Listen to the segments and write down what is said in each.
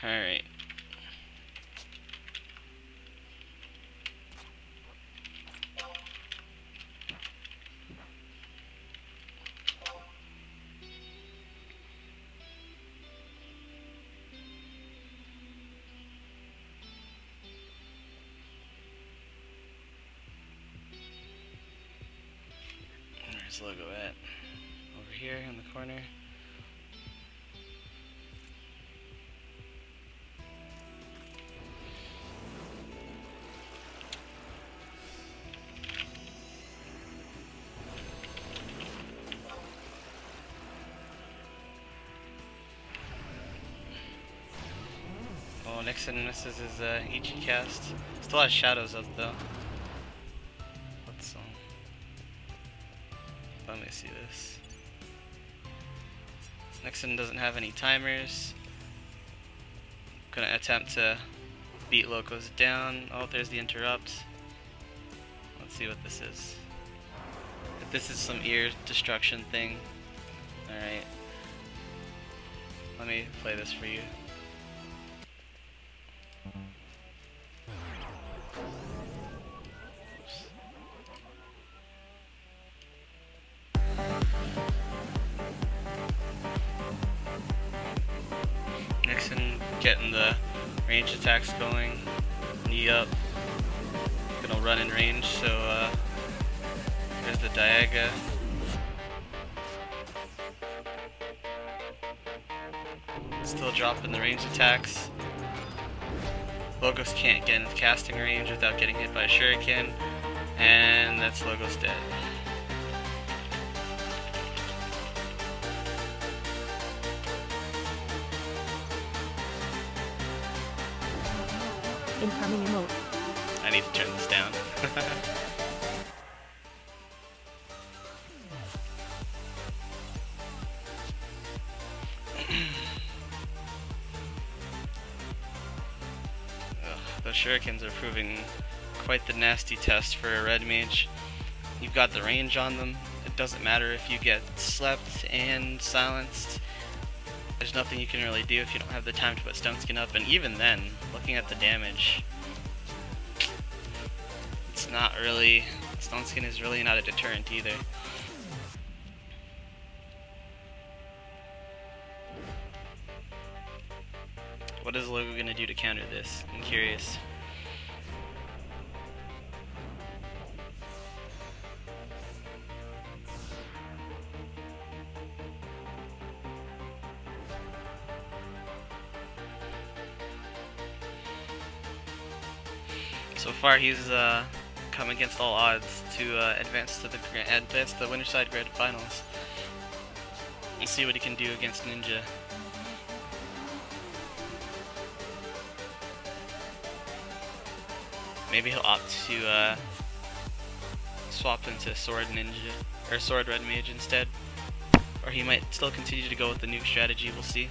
Alright. Where's the logo at? Over here in the corner. Oh, Nixon misses his Ichi cast. Still has shadows up though. Let's let me see this. Nixon doesn't have any timers. Gonna attempt to beat locos down. Oh, there's the interrupt. Let's see what this is. If this is some ear destruction thing. Alright. Let me play this for you. Nixon getting the range attacks going. Knee up. Gonna run in range, so there's the Diaga. Still dropping the range attacks. Logos can't get into casting range without getting hit by a shuriken, and that's Logos dead. Incoming emote. I need to turn this down. Those shurikens are proving quite the nasty test for a red mage. You've got the range on them. It doesn't matter if you get slept and silenced. There's nothing you can really do if you don't have the time to put Stone Skin up, and even then, looking at the damage, it's not really... Stone Skin is really not a deterrent either. What is Logo gonna do to counter this? I'm curious. So far, he's come against all odds to advance to the Winterside Grand Finals. We'll see what he can do against Ninja. Maybe he'll opt to swap into Sword Ninja or Sword Red Mage instead, or he might still continue to go with the nuke strategy. We'll see.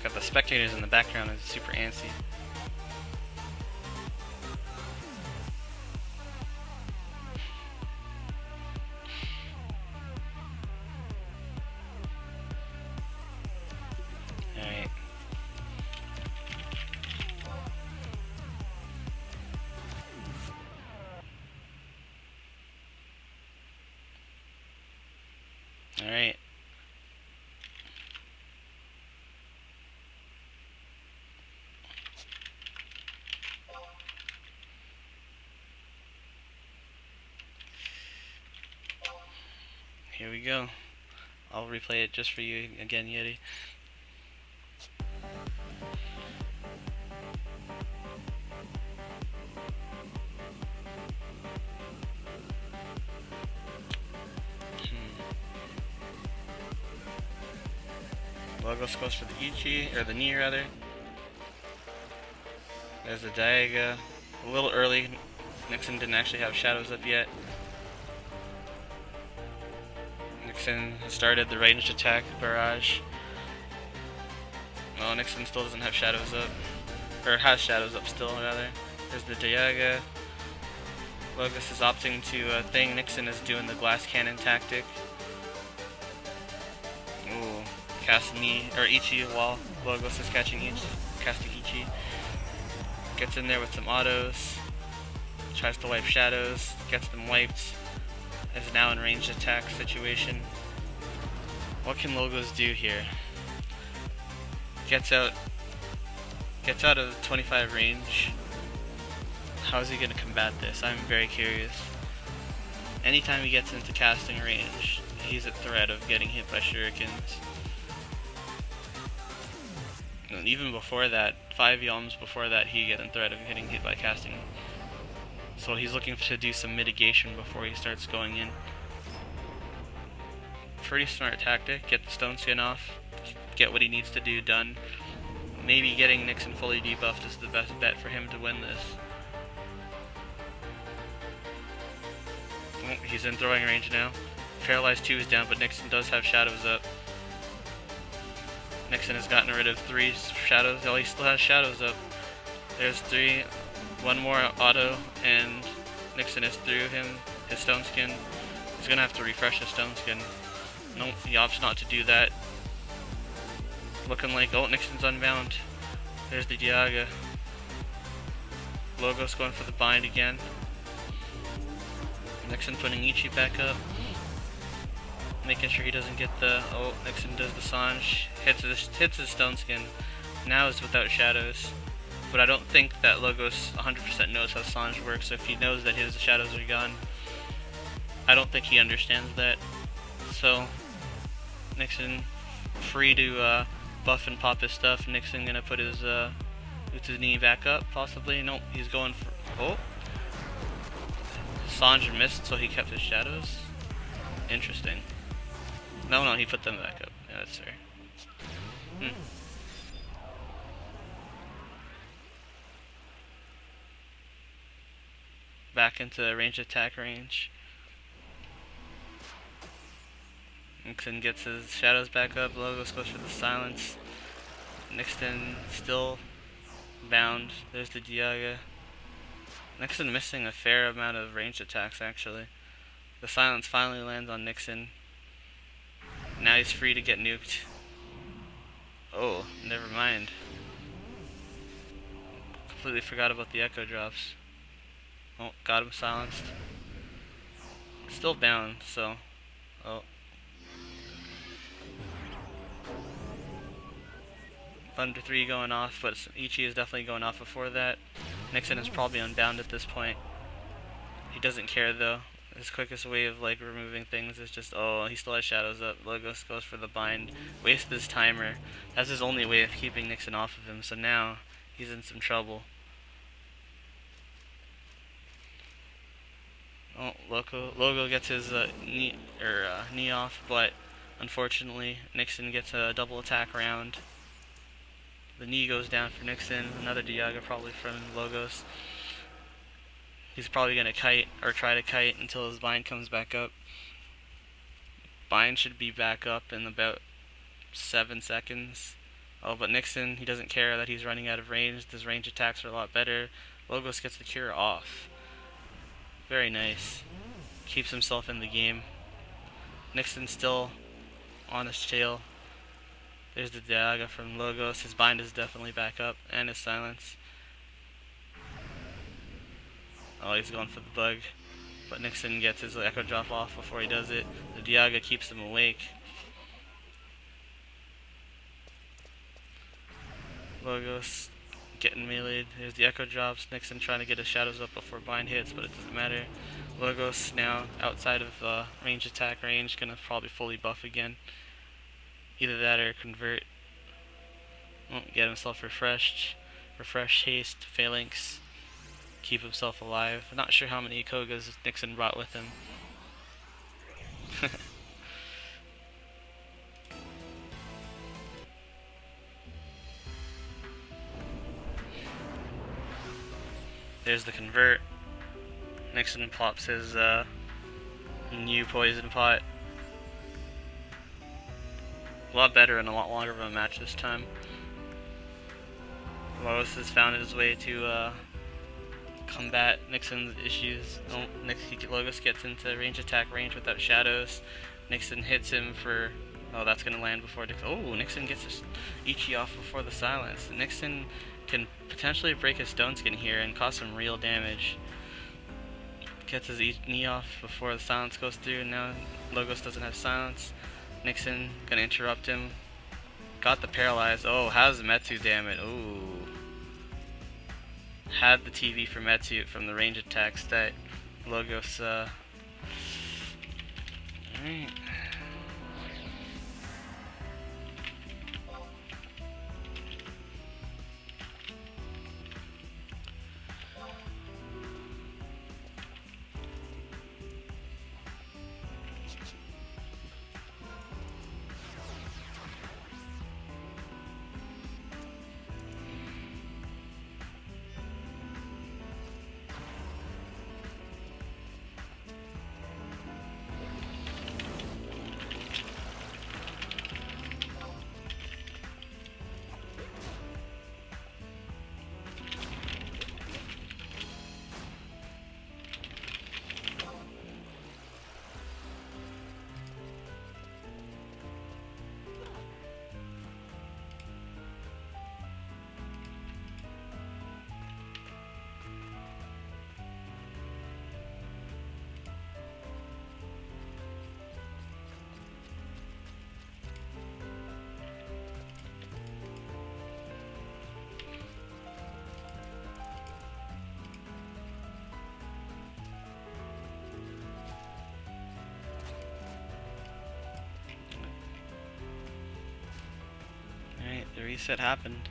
Got the spectators in the background, is super antsy. Alright. Alright. Here we go. I'll replay it just for you again, Yeti. Logos goes for the Ichi, or the knee rather. There's the Diaga. A little early. Nixon didn't actually have shadows up yet. Nixon started the ranged attack barrage. Oh, Nixon still doesn't have shadows up. Or has shadows up still, rather. There's the Diaga. Logos is opting to thing. Nixon is doing the glass cannon tactic. Ooh. Cast knee, or Ichi while Logos is catching casting Ichi. Gets in there with some autos. Tries to wipe shadows. Gets them wiped. Is now in ranged attack situation. What can Logos do here? Gets out of 25 range. How is he going to combat this? I'm very curious. Anytime he gets into casting range, he's at threat of getting hit by shurikens. And even before that, 5 yalms before that, he gets in threat of getting hit by casting. So he's looking to do some mitigation before he starts going in. Pretty smart tactic. Get the stone skin off. Get what he needs to do done. Maybe getting Nixon fully debuffed is the best bet for him to win this. Oh, he's in throwing range now. Paralyzed 2 is down, but Nixon does have shadows up. Nixon has gotten rid of 3 shadows. Oh, he still has shadows up. There's 3. 1 more auto, and Nixon is through him. His stone skin. He's gonna have to refresh his stone skin. Nope, he opts not to do that. Looking like, oh, Nixon's unbound. There's the Diaga. Logos going for the bind again. Nixon putting Ichi back up. Making sure he doesn't get the, oh, Nixon does the Sange. Hits his stone skin. Now is without shadows. But I don't think that Logos 100% knows how Sange works, so if he knows that his shadows are gone, I don't think he understands that. So, Nixon free to buff and pop his stuff. Nixon gonna put his knee back up, possibly. Nope, he's going for, oh. Sange missed, so he kept his shadows. Interesting. No, he put them back up. Yeah, that's fair. Back into range attack range. Nixon gets his shadows back up. Logos goes for the silence. Nixon still bound. There's the Diaga. Nixon missing a fair amount of range attacks, actually. The silence finally lands on Nixon. Now he's free to get nuked. Oh, never mind. Completely forgot about the echo drops. Oh, got him silenced. Still bound, so... Oh. Thunder 3 going off, but Ichi is definitely going off before that. Nixon is probably unbound at this point. He doesn't care though. His quickest way of like removing things is just, oh, he still has shadows up. Logos goes for the bind. Wastes his timer. That's his only way of keeping Nixon off of him, so now he's in some trouble. Oh, Logo gets his knee off, but unfortunately Nixon gets a double attack round. The knee goes down for Nixon. Another Diaga probably from Logos. He's probably going to kite, or try to kite, until his bind comes back up. Bind should be back up in about 7 seconds. Oh, but Nixon, he doesn't care that he's running out of range. His range attacks are a lot better. Logos gets the cure off. Very nice. Keeps himself in the game. Nixon still on his tail. There's the Diaga from Logos. His bind is definitely back up, and his silence. Oh, he's going for the bug. But Nixon gets his echo drop off before he does it. The Diaga keeps him awake. Logos getting meleeed. There's the echo drops. Nixon trying to get his shadows up before bind hits, but it doesn't matter. Logos now outside of range attack range, gonna probably fully buff again. Either that or convert. Won't get himself refreshed. Refresh haste, phalanx. Keep himself alive. I'm not sure how many Kogas Nixon brought with him. There's the convert. Nixon pops his new poison pot. A lot better and a lot longer of a match this time. Lois has found his way to combat Nixon's issues. Logos gets into range attack range without shadows. Nixon hits him for... Oh, that's going to land before Nixon... Oh, Nixon gets his Ichi off before the silence. Nixon can potentially break his stone skin here and cause some real damage. Gets his knee off before the silence goes through, and now Logos doesn't have silence. Nixon going to interrupt him. Got the paralyze. Oh, how's Metsu damn it? Ooh. Had the TV for Metsu from the range attacks that Logos, Alright. The reset happened.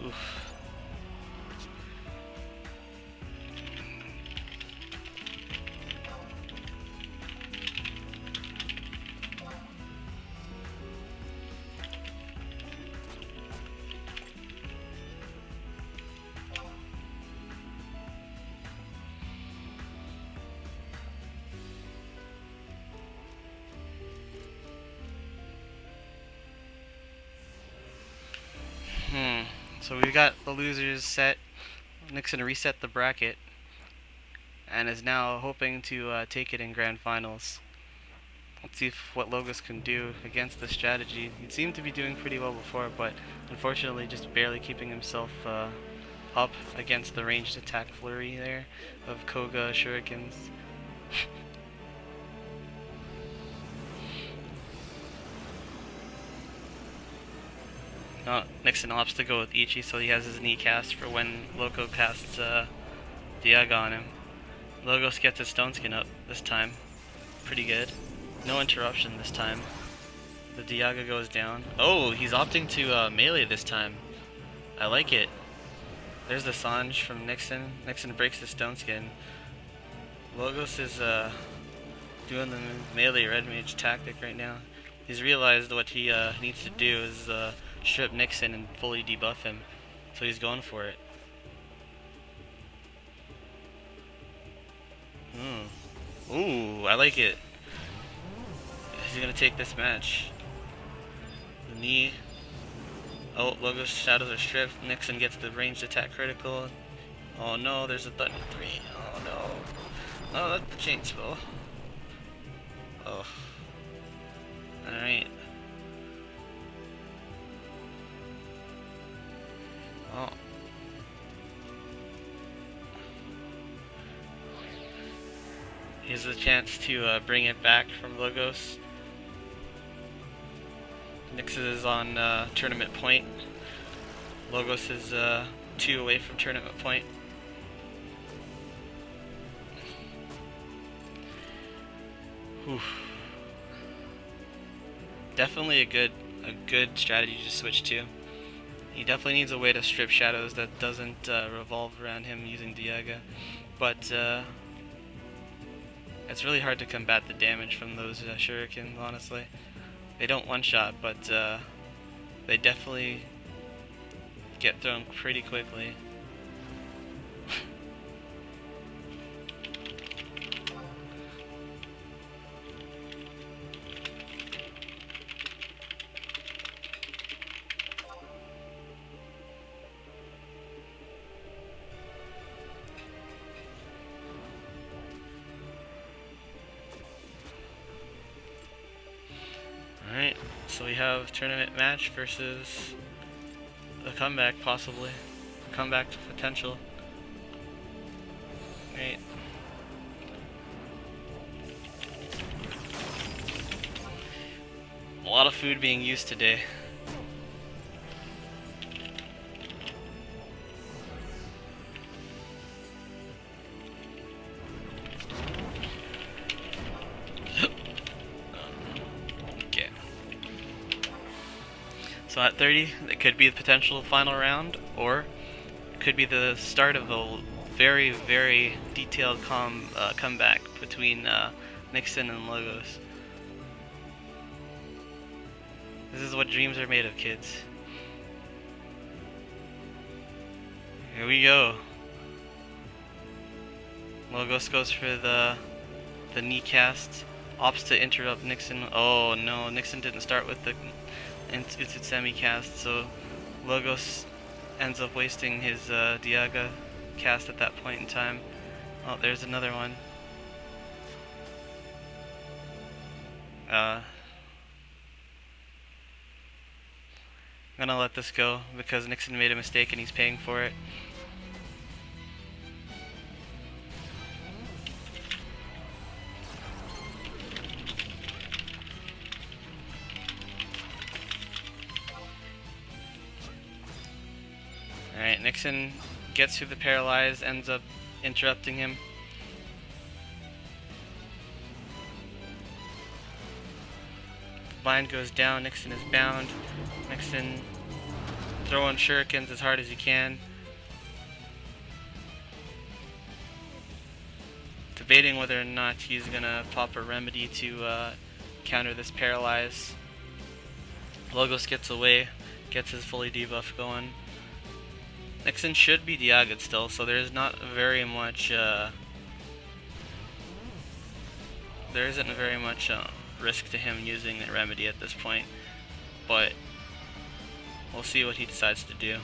Oof. So we got the losers set. Nixon reset the bracket and is now hoping to take it in grand finals. Let's see what Logos can do against this strategy. He seemed to be doing pretty well before, but unfortunately just barely keeping himself up against the ranged attack flurry there of Koga shurikens. Nixon opts to go with Ichi, so he has his knee cast for when Loco casts Diaga on him. Logos gets his stone skin up this time. Pretty good. No interruption this time. The Diaga goes down. Oh, he's opting to melee this time. I like it. There's the Sanj from Nixon. Nixon breaks the stone skin. Logos is doing the melee red mage tactic right now. He's realized what he needs to do is strip Nixon and fully debuff him. So he's going for it. Ooh, I like it. He's gonna take this match. The knee. Oh, Logos shadows are stripped. Nixon gets the ranged attack critical. Oh no, there's a Thunder 3. Oh no. Oh, that's the chain spell. Oh. Alright. Well. Here's the chance to bring it back from Logos. Nixon is on tournament point. Logos is 2 away from tournament point. Oof. Definitely a good strategy to switch to. He definitely needs a way to strip shadows that doesn't revolve around him using Diaga, but it's really hard to combat the damage from those shurikens, honestly. They don't one-shot, but they definitely get thrown pretty quickly. Alright, so we have tournament match versus a comeback, possibly. Comeback potential. Right. A lot of food being used today. So at 30, it could be the potential final round, or it could be the start of a very, very detailed comeback between Nixon and Logos. This is what dreams are made of, kids. Here we go. Logos goes for the knee cast, opts to interrupt Nixon. Oh no, Nixon didn't start with the Izayoi cast, so Logos ends up wasting his Diaga cast at that point in time. Oh, there's another one. I'm gonna let this go because Nixon made a mistake and he's paying for it. Alright, Nixon gets through the paralyze, ends up interrupting him. Bind goes down, Nixon is bound. Nixon throwing shurikens as hard as he can. Debating whether or not he's gonna pop a remedy to counter this paralyze. Logos gets away, gets his fully debuff going. Nixon should be Diaga'd still, so there's not very much there isn't very much risk to him using the remedy at this point, but we'll see what he decides to do.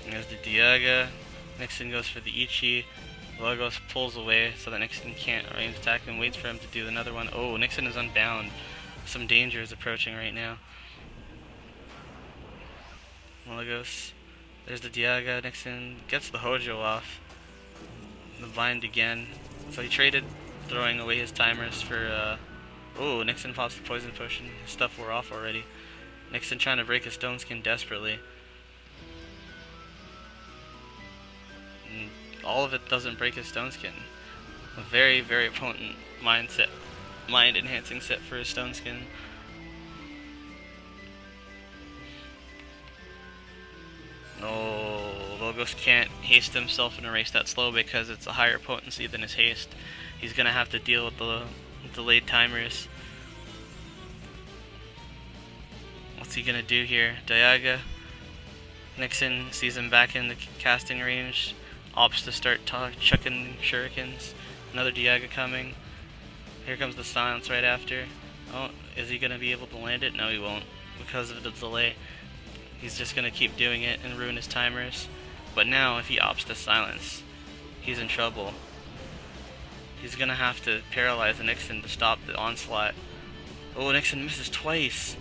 There's the Diaga. Nixon goes for the Ichi. Logos pulls away so that Nixon can't range attack and waits for him to do another one. Oh, Nixon is unbound. Some danger is approaching right now. Logos. There's the Diaga. Nixon gets the Hojo off. The bind again. So he traded throwing away his timers for oh, Nixon pops the poison potion. His stuff wore off already. Nixon trying to break his stone skin desperately. All of it doesn't break his stone skin. A very, very potent mind enhancing set for his stone skin. No, Logos can't haste himself and erase that slow because it's a higher potency than his haste. He's gonna have to deal with the delayed timers. What's he gonna do here? Diaga. Nixon sees him back in the casting range. Opts to start chucking shurikens. Another Diaga coming. Here comes the silence right after. Oh, is he gonna be able to land it? No, he won't because of the delay. He's just gonna keep doing it and ruin his timers. But now, if he opts to silence, he's in trouble. He's gonna have to paralyze Nixon to stop the onslaught. Oh, Nixon misses twice.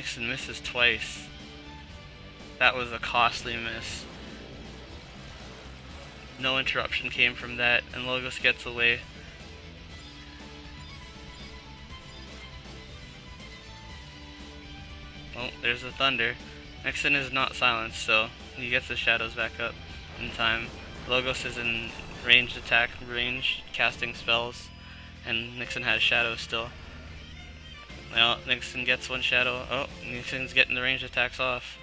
Nixon misses twice. That was a costly miss. No interruption came from that, and Logos gets away. Oh, there's the thunder. Nixon is not silenced, so he gets his shadows back up in time. Logos is in ranged attack, range casting spells, and Nixon has shadows still. Well, Nixon gets one shadow. Oh, Nixon's getting the ranged attacks off.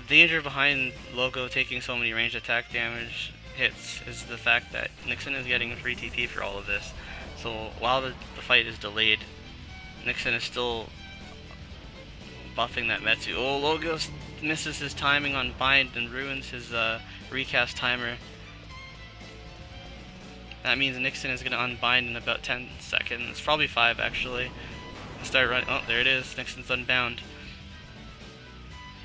The danger behind Logo taking so many ranged attack damage hits is the fact that Nixon is getting a free TP for all of this. So while the fight is delayed, Nixon is still buffing that Metsu. Oh, Logos misses his timing on bind and ruins his recast timer. That means Nixon is going to unbind in about 10 seconds. Probably 5 actually. Start running. Oh, there it is. Nixon's unbound.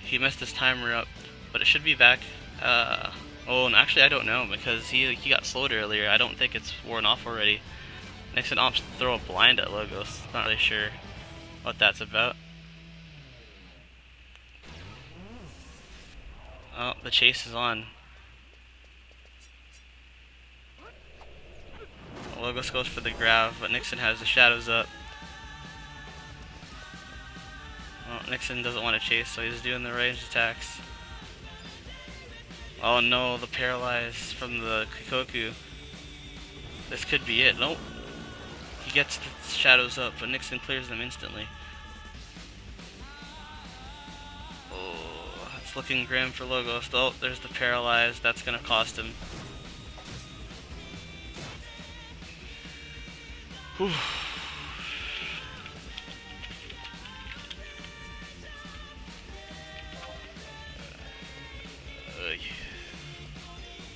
He messed his timer up, but it should be back. Oh, and actually I don't know because he got slowed earlier. I don't think it's worn off already. Nixon opts to throw a blind at Logos. Not really sure what that's about. Oh, the chase is on. Logos goes for the grab, but Nixon has the shadows up. Well, Nixon doesn't want to chase, so he's doing the ranged attacks. Oh no, the paralyze from the Kikoku. This could be it. Nope. He gets the shadows up, but Nixon clears them instantly. Oh, it's looking grim for Logos. Oh, there's the paralyze. That's gonna cost him. Whew.